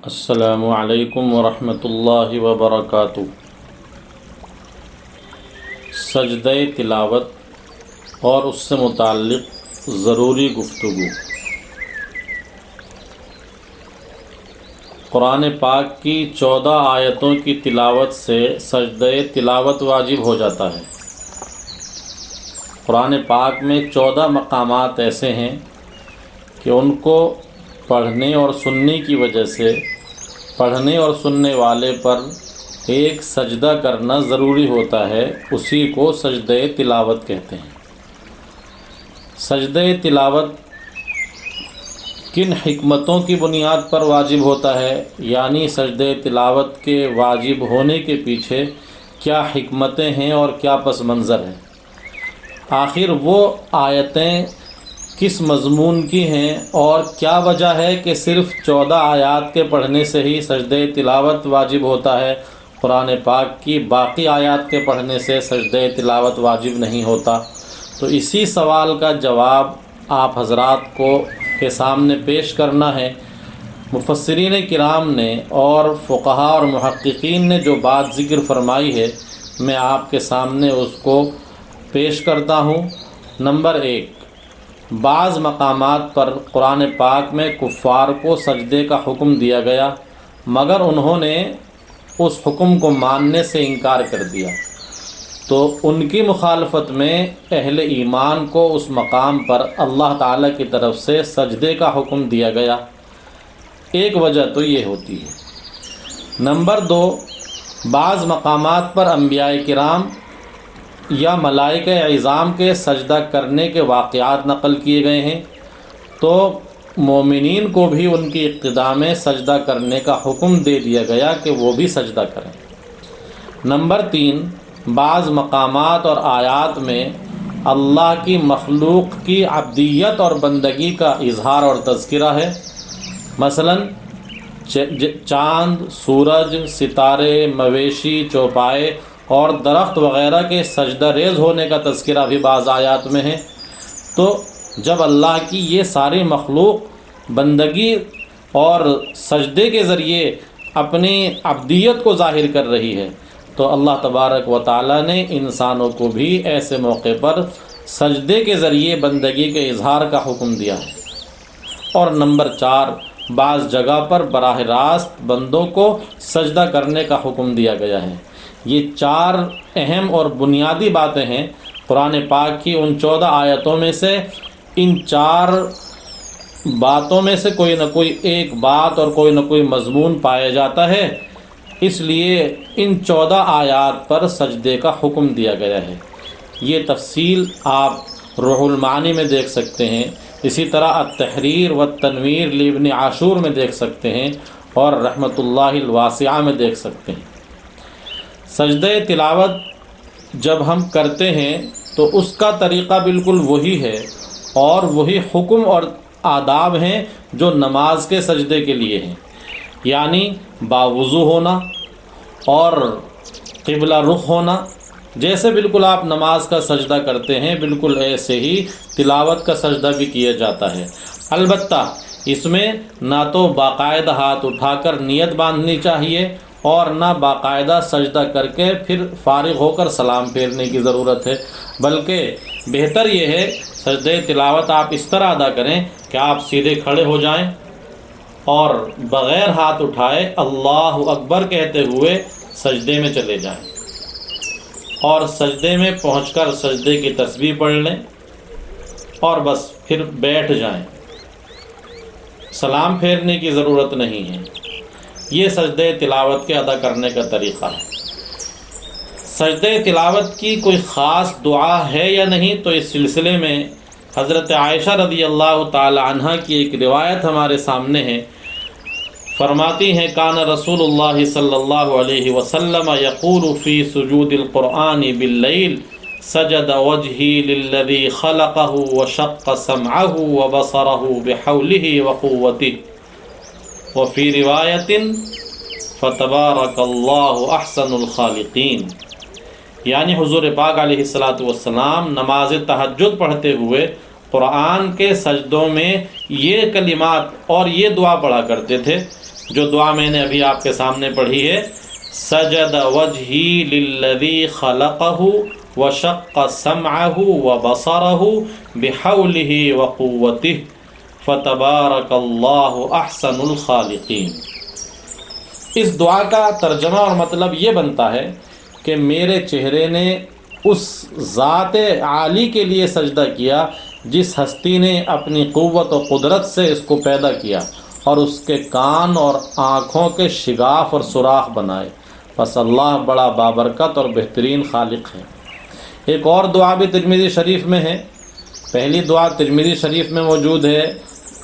السلام علیکم ورحمۃ اللہ وبرکاتہ۔ سجدہ تلاوت اور اس سے متعلق ضروری گفتگو۔ قرآن پاک کی 14 آیتوں کی تلاوت سے سجدہ تلاوت واجب ہو جاتا ہے۔ قرآن پاک میں 14 مقامات ایسے ہیں کہ ان کو پڑھنے اور سننے کی وجہ سے پڑھنے اور سننے والے پر ایک سجدہ کرنا ضروری ہوتا ہے، اسی کو سجدہ تلاوت کہتے ہیں۔ سجدہ تلاوت کن حکمتوں کی بنیاد پر واجب ہوتا ہے، یعنی سجدہ تلاوت کے واجب ہونے کے پیچھے کیا حکمتیں ہیں اور کیا پس منظر ہے، آخر وہ آیتیں کس مضمون کی ہیں اور کیا وجہ ہے کہ صرف 14 آیات کے پڑھنے سے ہی سجدہ تلاوت واجب ہوتا ہے، قرآن پاک کی باقی آیات کے پڑھنے سے سجدہ تلاوت واجب نہیں ہوتا۔ تو اسی سوال کا جواب آپ حضرات کو کے سامنے پیش کرنا ہے۔ مفسرین کرام نے اور فقہاء اور محققین نے جو بات ذکر فرمائی ہے، میں آپ کے سامنے اس کو پیش کرتا ہوں۔ نمبر 1، بعض مقامات پر قرآن پاک میں کفار کو سجدے کا حکم دیا گیا، مگر انہوں نے اس حکم کو ماننے سے انکار کر دیا، تو ان کی مخالفت میں اہل ایمان کو اس مقام پر اللہ تعالیٰ کی طرف سے سجدے کا حکم دیا گیا۔ ایک وجہ تو یہ ہوتی ہے۔ نمبر 2، بعض مقامات پر انبیاء کرام یا ملائکہ اعظام کے سجدہ کرنے کے واقعات نقل کیے گئے ہیں، تو مومنین کو بھی ان کی اقتداء میں سجدہ کرنے کا حکم دے دیا گیا کہ وہ بھی سجدہ کریں۔ نمبر 3، بعض مقامات اور آیات میں اللہ کی مخلوق کی عبدیت اور بندگی کا اظہار اور تذکرہ ہے، مثلاً چاند، سورج، ستارے، مویشی، چوپائے اور درخت وغیرہ کے سجدہ ریز ہونے کا تذکرہ بھی بعض آیات میں ہے۔ تو جب اللہ کی یہ ساری مخلوق بندگی اور سجدے کے ذریعے اپنی عبدیت کو ظاہر کر رہی ہے، تو اللہ تبارک و تعالیٰ نے انسانوں کو بھی ایسے موقع پر سجدے کے ذریعے بندگی کے اظہار کا حکم دیا ہے۔ اور نمبر 4، بعض جگہ پر براہ راست بندوں کو سجدہ کرنے کا حکم دیا گیا ہے۔ یہ 4 اہم اور بنیادی باتیں ہیں قرآن پاک کی ان 14 آیتوں میں سے۔ ان 4 باتوں میں سے کوئی نہ کوئی ایک بات اور کوئی نہ کوئی مضمون پایا جاتا ہے، اس لیے ان 14 آیات پر سجدے کا حکم دیا گیا ہے۔ یہ تفصیل آپ روح المعانی میں دیکھ سکتے ہیں، اسی طرح التحریر والتنویر لابن عاشور میں دیکھ سکتے ہیں اور رحمۃ اللہ الواسعہ میں دیکھ سکتے ہیں۔ سجدہ تلاوت جب ہم کرتے ہیں تو اس کا طریقہ بالکل وہی ہے اور وہی حکم اور آداب ہیں جو نماز کے سجدے کے لیے ہیں، یعنی باوضو ہونا اور قبلہ رخ ہونا۔ جیسے بالکل آپ نماز کا سجدہ کرتے ہیں، بالکل ایسے ہی تلاوت کا سجدہ بھی کیا جاتا ہے۔ البتہ اس میں نہ تو باقاعدہ ہاتھ اٹھا کر نیت باندھنی چاہیے اور نہ باقاعدہ سجدہ کر کے پھر فارغ ہو کر سلام پھیرنے کی ضرورت ہے، بلکہ بہتر یہ ہے سجدہ تلاوت آپ اس طرح ادا کریں کہ آپ سیدھے کھڑے ہو جائیں اور بغیر ہاتھ اٹھائے اللہ اکبر کہتے ہوئے سجدے میں چلے جائیں، اور سجدے میں پہنچ کر سجدے کی تسبیح پڑھ لیں اور بس پھر بیٹھ جائیں، سلام پھیرنے کی ضرورت نہیں ہے۔ یہ سجدہ تلاوت کے ادا کرنے کا طریقہ ہے۔ سجدہ تلاوت کی کوئی خاص دعا ہے یا نہیں، تو اس سلسلے میں حضرت عائشہ رضی اللہ تعالی عنہ کی ایک روایت ہمارے سامنے ہے۔ فرماتی ہیں کان رسول اللہ صلی اللہ علیہ وسلم یقول فی سجود القرآن باللیل سجد وجہی للذی خلقہ وشق سمعہ وبصرہ بحولہ وقوتہ، وفی روایت فتبارک اللہ احسن الخالقین، یعنی حضور پاک علیہ السلام نماز تہجد پڑھتے ہوئے قرآن کے سجدوں میں یہ کلمات اور یہ دعا پڑھا کرتے تھے جو دعا میں نے ابھی آپ کے سامنے پڑھی ہے، سجد وجہی للذی خلقہ وشق سمعہ وبصرہ بحولہ وقوتہ فتبارک اللہ احسن الخالقین۔ اس دعا کا ترجمہ اور مطلب یہ بنتا ہے کہ میرے چہرے نے اس ذات عالی کے لیے سجدہ کیا جس ہستی نے اپنی قوت و قدرت سے اس کو پیدا کیا اور اس کے کان اور آنکھوں کے شگاف اور سوراخ بنائے، بس اللہ بڑا بابرکت اور بہترین خالق ہے۔ ایک اور دعا بھی ترمذی شریف میں ہے، پہلی دعا ترمذی شریف میں موجود ہے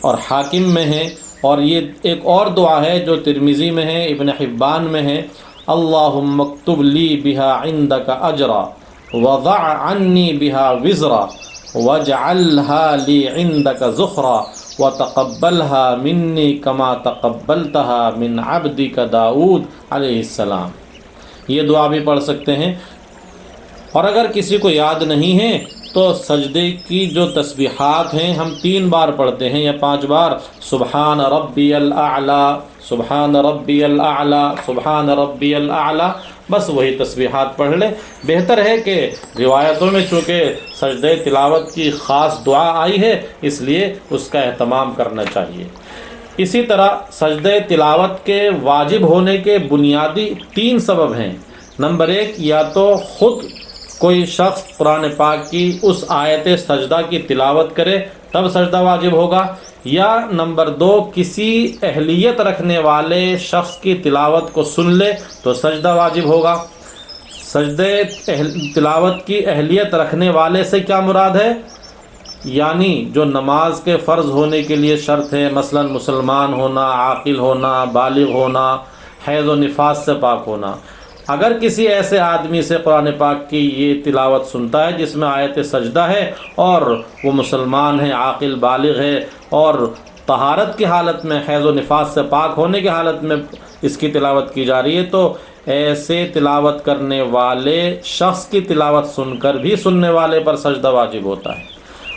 اور حاکم میں ہے، اور یہ ایک اور دعا ہے جو ترمذی میں ہے، ابن حبان میں ہے، اللہم اکتب لی بہا عندک اجرا وضع عنی بہا وزرا واجعلها لی عندک ذخرا وتقبلها منی کما تقبلتها من عبدک داؤد علیہ السلام۔ یہ دعا بھی پڑھ سکتے ہیں، اور اگر کسی کو یاد نہیں ہے تو سجدے کی جو تسبیحات ہیں ہم 3 بار پڑھتے ہیں یا 5 بار، سبحان ربی الاعلی، سبحان ربی الاعلی، سبحان ربی الاعلی، بس وہی تسبیحات پڑھ لیں۔ بہتر ہے کہ روایتوں میں چونکہ سجدے تلاوت کی خاص دعا آئی ہے اس لیے اس کا اہتمام کرنا چاہیے۔ اسی طرح سجدے تلاوت کے واجب ہونے کے بنیادی 3 سبب ہیں۔ نمبر 1، یا تو خود کوئی شخص قرآن پاک کی اس آیت سجدہ کی تلاوت کرے تب سجدہ واجب ہوگا، یا نمبر 2، کسی اہلیت رکھنے والے شخص کی تلاوت کو سن لے تو سجدہ واجب ہوگا۔ سجدے تلاوت کی اہلیت رکھنے والے سے کیا مراد ہے؟ یعنی جو نماز کے فرض ہونے کے لیے شرط ہے، مثلا مسلمان ہونا، عاقل ہونا، بالغ ہونا، حیض و نفاس سے پاک ہونا۔ اگر کسی ایسے آدمی سے قرآن پاک کی یہ تلاوت سنتا ہے جس میں آیت سجدہ ہے اور وہ مسلمان ہے، عاقل بالغ ہے، اور طہارت کی حالت میں، حیض و نفاس سے پاک ہونے کی حالت میں اس کی تلاوت کی جا رہی ہے، تو ایسے تلاوت کرنے والے شخص کی تلاوت سن کر بھی سننے والے پر سجدہ واجب ہوتا ہے۔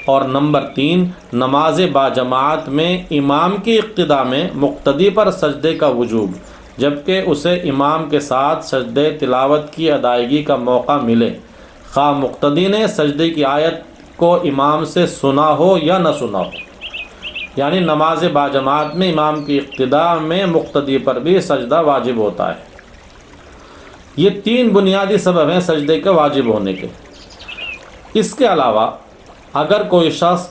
اور نمبر 3، نماز باجماعت میں امام کی اقتداء میں مقتدی پر سجدے کا وجوب، جبکہ اسے امام کے ساتھ سجدے تلاوت کی ادائیگی کا موقع ملے، خواہ مقتدی نے سجدے کی آیت کو امام سے سنا ہو یا نہ سنا ہو۔ یعنی نماز باجماعت میں امام کی اقتداء میں مقتدی پر بھی سجدہ واجب ہوتا ہے۔ یہ 3 بنیادی سبب ہیں سجدے کے واجب ہونے کے۔ اس کے علاوہ اگر کوئی شخص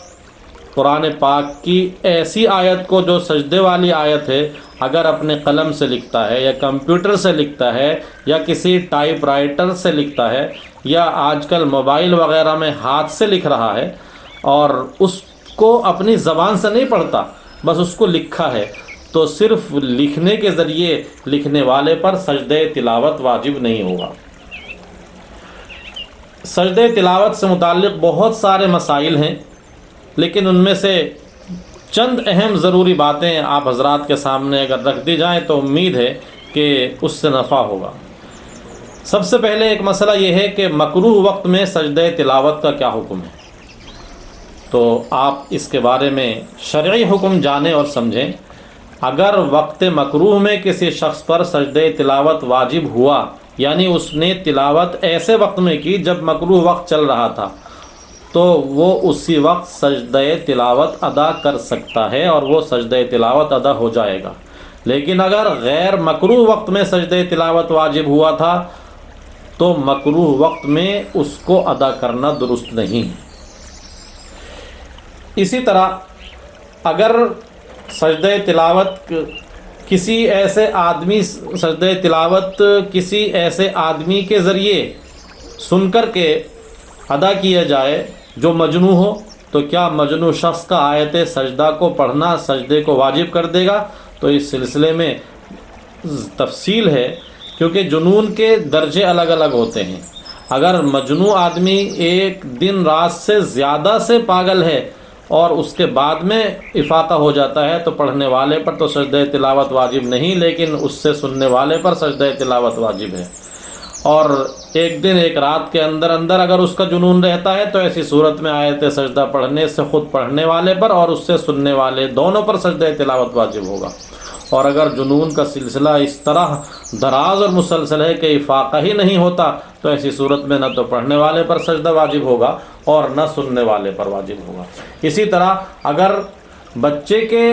قرآن پاک کی ایسی آیت کو جو سجدے والی آیت ہے اگر اپنے قلم سے لکھتا ہے یا کمپیوٹر سے لکھتا ہے یا کسی ٹائپ رائٹر سے لکھتا ہے یا آج کل موبائل وغیرہ میں ہاتھ سے لکھ رہا ہے اور اس کو اپنی زبان سے نہیں پڑھتا، بس اس کو لکھا ہے، تو صرف لکھنے کے ذریعے لکھنے والے پر سجدے تلاوت واجب نہیں ہوگا۔ سجدے تلاوت سے متعلق بہت سارے مسائل ہیں، لیکن ان میں سے چند اہم ضروری باتیں آپ حضرات کے سامنے اگر رکھ دی جائیں تو امید ہے کہ اس سے نفع ہوگا۔ سب سے پہلے ایک مسئلہ یہ ہے کہ مکروہ وقت میں سجدہ تلاوت کا کیا حکم ہے، تو آپ اس کے بارے میں شرعی حکم جانیں اور سمجھیں۔ اگر وقت مکروہ میں کسی شخص پر سجدہ تلاوت واجب ہوا، یعنی اس نے تلاوت ایسے وقت میں کی جب مکروہ وقت چل رہا تھا، تو وہ اسی وقت سجدہ تلاوت ادا کر سکتا ہے اور وہ سجدہ تلاوت ادا ہو جائے گا۔ لیکن اگر غیر مکروہ وقت میں سجدہ تلاوت واجب ہوا تھا تو مکروہ وقت میں اس کو ادا کرنا درست نہیں ہے۔ اسی طرح اگر سجدہ تلاوت کسی ایسے آدمی کے ذریعے سن کر کے ادا کیا جائے جو مجنوں ہو، تو کیا مجنوں شخص کا آیت سجدہ کو پڑھنا سجدے کو واجب کر دے گا؟ تو اس سلسلے میں تفصیل ہے، کیونکہ جنون کے درجے الگ الگ ہوتے ہیں۔ اگر مجنوں آدمی ایک دن رات سے زیادہ سے پاگل ہے اور اس کے بعد میں افاقہ ہو جاتا ہے تو پڑھنے والے پر تو سجدہ تلاوت واجب نہیں، لیکن اس سے سننے والے پر سجدہ تلاوت واجب ہے۔ اور ایک دن ایک رات کے اندر اگر اس کا جنون رہتا ہے تو ایسی صورت میں آیت سجدہ پڑھنے سے خود پڑھنے والے پر اور اس سے سننے والے دونوں پر سجدہ تلاوت واجب ہوگا۔ اور اگر جنون کا سلسلہ اس طرح دراز اور مسلسل ہے کہ افاقہ ہی نہیں ہوتا تو ایسی صورت میں نہ تو پڑھنے والے پر سجدہ واجب ہوگا اور نہ سننے والے پر واجب ہوگا۔ اسی طرح اگر بچے کے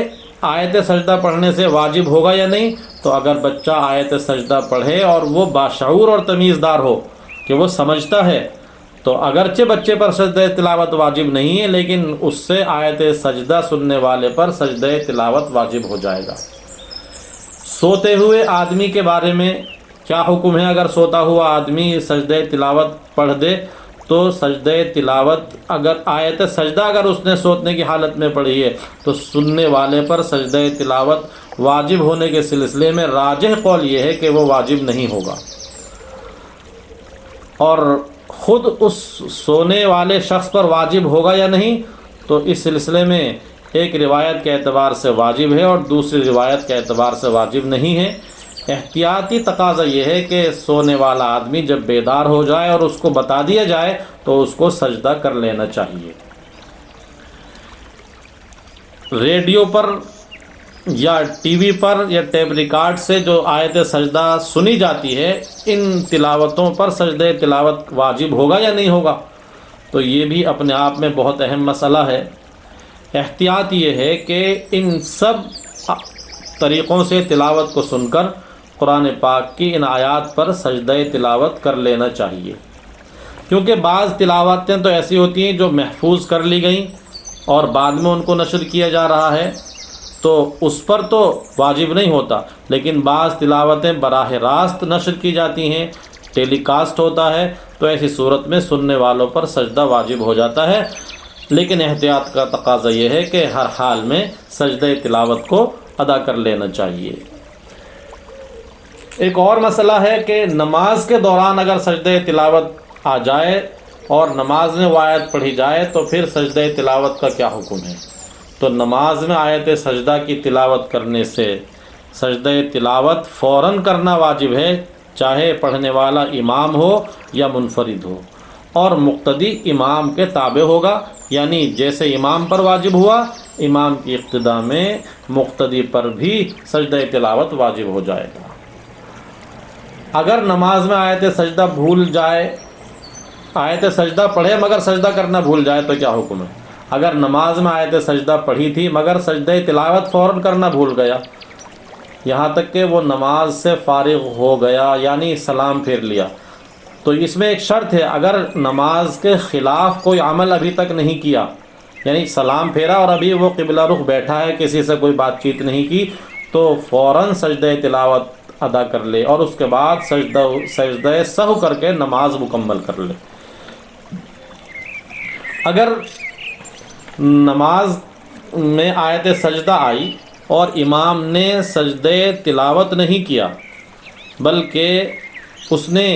آیت سجدہ پڑھنے سے واجب ہوگا یا نہیں، تو اگر بچہ آیت سجدہ پڑھے اور وہ باشعور اور تمیزدار ہو کہ وہ سمجھتا ہے، تو اگرچہ بچے پر سجدہ تلاوت واجب نہیں ہے، لیکن اس سے آیت سجدہ سننے والے پر سجدہ تلاوت واجب ہو جائے گا۔ سوتے ہوئے آدمی کے بارے میں کیا حکم ہے؟ اگر سوتا ہوا آدمی سجدہ تلاوت پڑھ دے تو سجدہ تلاوت اگر آیت سجدہ اگر اس نے سوتنے کی حالت میں پڑھی ہے تو سننے والے پر سجدہ تلاوت واجب ہونے کے سلسلے میں راجح قول یہ ہے کہ وہ واجب نہیں ہوگا۔ اور خود اس سونے والے شخص پر واجب ہوگا یا نہیں، تو اس سلسلے میں ایک روایت کے اعتبار سے واجب ہے اور دوسری روایت کے اعتبار سے واجب نہیں ہے۔ احتیاطی تقاضا یہ ہے کہ سونے والا آدمی جب بیدار ہو جائے اور اس کو بتا دیا جائے تو اس کو سجدہ کر لینا چاہیے۔ ریڈیو پر یا ٹی وی پر یا ٹیپ ریکارڈ سے جو آیت سجدہ سنی جاتی ہے، ان تلاوتوں پر سجدہ تلاوت واجب ہوگا یا نہیں ہوگا؟ تو یہ بھی اپنے آپ میں بہت اہم مسئلہ ہے۔ احتیاط یہ ہے کہ ان سب طریقوں سے تلاوت کو سن کر قرآن پاک کی ان آیات پر سجدہ تلاوت کر لینا چاہیے، کیونکہ بعض تلاوتیں تو ایسی ہوتی ہیں جو محفوظ کر لی گئیں اور بعد میں ان کو نشر کیا جا رہا ہے، تو اس پر تو واجب نہیں ہوتا، لیکن بعض تلاوتیں براہ راست نشر کی جاتی ہیں، ٹیلی کاسٹ ہوتا ہے، تو ایسی صورت میں سننے والوں پر سجدہ واجب ہو جاتا ہے۔ لیکن احتیاط کا تقاضا یہ ہے کہ ہر حال میں سجدہ تلاوت کو ادا کر لینا چاہیے۔ ایک اور مسئلہ ہے کہ نماز کے دوران اگر سجدہ تلاوت آ جائے اور نماز میں وہ آیت پڑھی جائے تو پھر سجدہ تلاوت کا کیا حکم ہے؟ تو نماز میں آیت سجدہ کی تلاوت کرنے سے سجدہ تلاوت فوراً کرنا واجب ہے، چاہے پڑھنے والا امام ہو یا منفرد ہو، اور مقتدی امام کے تابع ہوگا، یعنی جیسے امام پر واجب ہوا، امام کی اقتداء میں مقتدی پر بھی سجدہ تلاوت واجب ہو جائے گا۔ اگر نماز میں آیت سجدہ بھول جائے، آیت سجدہ پڑھے مگر سجدہ کرنا بھول جائے تو کیا حکم ہے؟ اگر نماز میں آیت سجدہ پڑھی تھی مگر سجدہ تلاوت فوراً کرنا بھول گیا، یہاں تک کہ وہ نماز سے فارغ ہو گیا یعنی سلام پھیر لیا، تو اس میں ایک شرط ہے، اگر نماز کے خلاف کوئی عمل ابھی تک نہیں کیا، یعنی سلام پھیرا اور ابھی وہ قبلہ رخ بیٹھا ہے، کسی سے کوئی بات چیت نہیں کی، تو فوراً سجدہ تلاوت ادا کر لے اور اس کے بعد سجدہ سہو کر کے نماز مکمل کر لے۔ اگر نماز میں آیت سجدہ آئی اور امام نے سجدہ تلاوت نہیں کیا بلکہ اس نے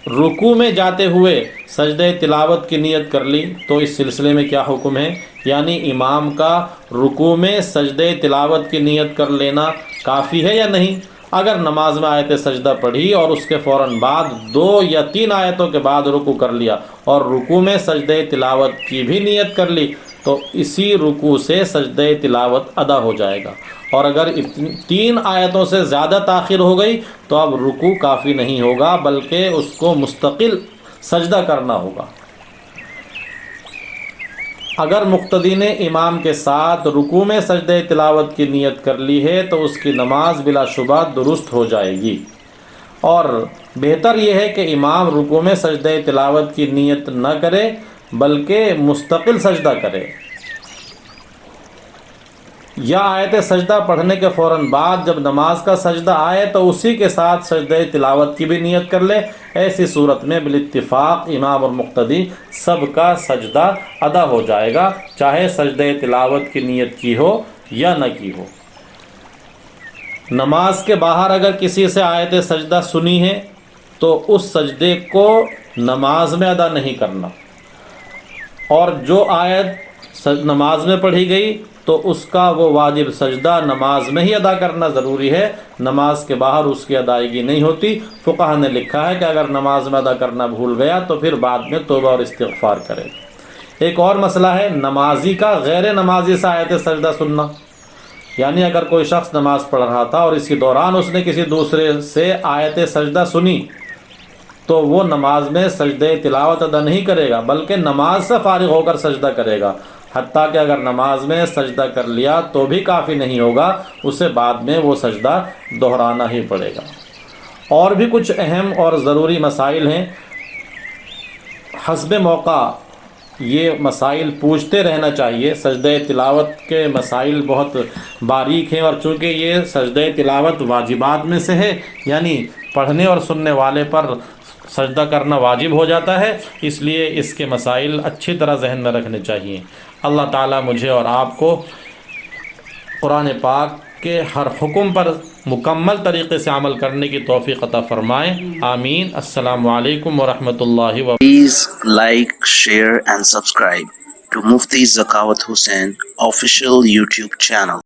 رکوع میں جاتے ہوئے سجدہ تلاوت کی نیت کر لی، تو اس سلسلے میں کیا حکم ہے؟ یعنی امام کا رکوع میں سجدہ تلاوت کی نیت کر لینا کافی ہے یا نہیں؟ اگر نماز میں آیت سجدہ پڑھی اور اس کے فوراً بعد 2 یا 3 آیتوں کے بعد رکوع کر لیا اور رکوع میں سجدہ تلاوت کی بھی نیت کر لی، تو اسی رکوع سے سجدہ تلاوت ادا ہو جائے گا، اور اگر 3 آیتوں سے زیادہ تاخیر ہو گئی تو اب رکوع کافی نہیں ہوگا بلکہ اس کو مستقل سجدہ کرنا ہوگا۔ اگر مقتدی نے امام کے ساتھ رکوع میں سجدہ تلاوت کی نیت کر لی ہے تو اس کی نماز بلا شبہ درست ہو جائے گی، اور بہتر یہ ہے کہ امام رکوع میں سجدہ تلاوت کی نیت نہ کرے بلکہ مستقل سجدہ کرے، یا آیت سجدہ پڑھنے کے فوراً بعد جب نماز کا سجدہ آئے تو اسی کے ساتھ سجدہ تلاوت کی بھی نیت کر لے۔ ایسی صورت میں بالاتفاق امام اور مقتدی سب کا سجدہ ادا ہو جائے گا، چاہے سجدہ تلاوت کی نیت کی ہو یا نہ کی ہو۔ نماز کے باہر اگر کسی سے آیت سجدہ سنی ہے تو اس سجدے کو نماز میں ادا نہیں کرنا، اور جو آیت نماز میں پڑھی گئی تو اس کا وہ واجب سجدہ نماز میں ہی ادا کرنا ضروری ہے، نماز کے باہر اس کی ادائیگی نہیں ہوتی۔ فقہا نے لکھا ہے کہ اگر نماز میں ادا کرنا بھول گیا تو پھر بعد میں توبہ اور استغفار کرے۔ ایک اور مسئلہ ہے نمازی کا غیر نمازی سے آیت سجدہ سننا۔ یعنی اگر کوئی شخص نماز پڑھ رہا تھا اور اس کے دوران اس نے کسی دوسرے سے آیت سجدہ سنی تو وہ نماز میں سجدہ تلاوت ادا نہیں کرے گا بلکہ نماز سے فارغ ہو کر سجدہ کرے گا، حتیٰ کہ اگر نماز میں سجدہ کر لیا تو بھی کافی نہیں ہوگا، اسے بعد میں وہ سجدہ دہرانا ہی پڑے گا۔ اور بھی کچھ اہم اور ضروری مسائل ہیں، حسب موقع یہ مسائل پوچھتے رہنا چاہیے۔ سجدہ تلاوت کے مسائل بہت باریک ہیں، اور چونکہ یہ سجدہ تلاوت واجبات میں سے ہے، یعنی پڑھنے اور سننے والے پر سجدہ کرنا واجب ہو جاتا ہے، اس لیے اس کے مسائل اچھی طرح ذہن میں رکھنے چاہیے۔ اللہ تعالیٰ مجھے اور آپ کو قرآن پاک کے ہر حکم پر مکمل طریقے سے عمل کرنے کی توفیق عطا فرمائے، آمین۔ السلام علیکم ورحمۃ اللہ وبرکاتہ۔ Please like, share and subscribe to Mufti Zakawat Hussain official YouTube channel.